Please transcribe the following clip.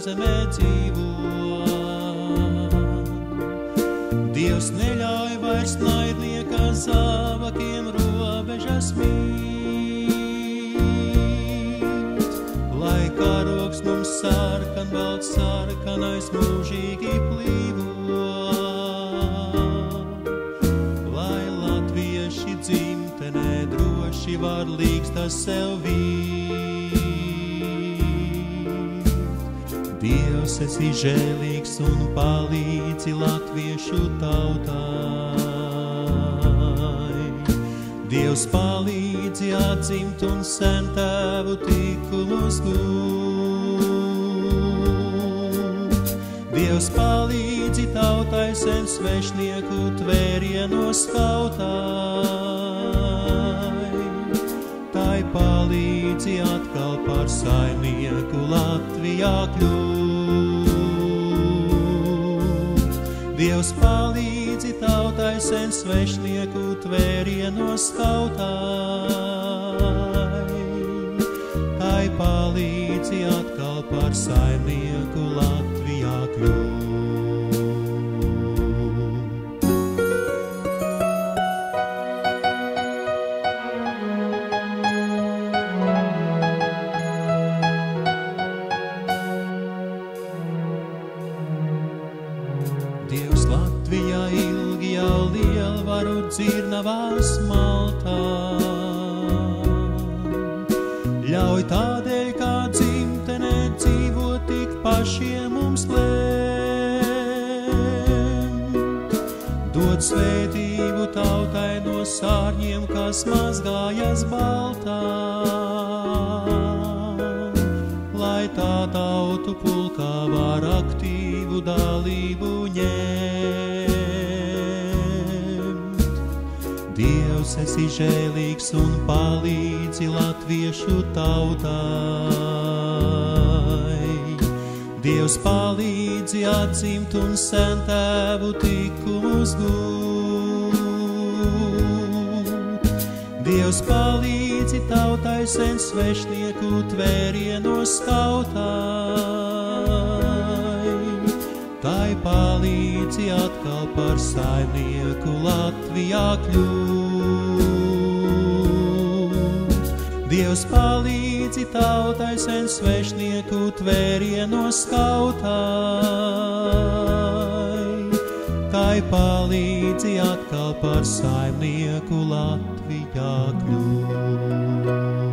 zemē dzīvo. Dievs neļauj vairs naidnieka zābakiem robežas mīt, lai karogs mums sarkan, balts sarkanais mūžīgi plīvo, lai latvieši dzimtenē droši var līgstas sev vīt. Dievs, esi žēlīgs un palīdzi latviešu tautai. Dievs, palīdzi atdzimt un sen Tēvu tikumus gūt. Dievs, palīdzi tautai sen svešnieku tvērienos kautai. Tai palīdzi atkal par saimnieku Latvijā kļūt. Dievs, palīdzi tautai sen svešnieku tvērienos kautai. Tai palīdzi atkal par saimnieku Latvijā kļūt. Dievs, Latvijā ilgi jau lielvaru dzirnavās maltā. Ļauj tādēļ, kā dzimtenē dzīvot, tik pašiem mums lemt. Dod svētību tautai no sārņiem, kas mazgājas baltā, lai tā tautu pulkā var aktīvu dalību ņemt. Dievs, esi žēlīgs un palīdzi latviešu tautai. Dievs, palīdzi atdzimt un sen Tēvu tikumus gūt. Dievs, palīdzi tautai sen svešnieku tvērienos kautai. Tai palīdzi atkal par saimnieku Latvijā kļūt. Dievs, palīdzi tautai sen svešnieku tvērienos kautai. Tai palīdzi atkal par saimnieku Latvijā kļūt.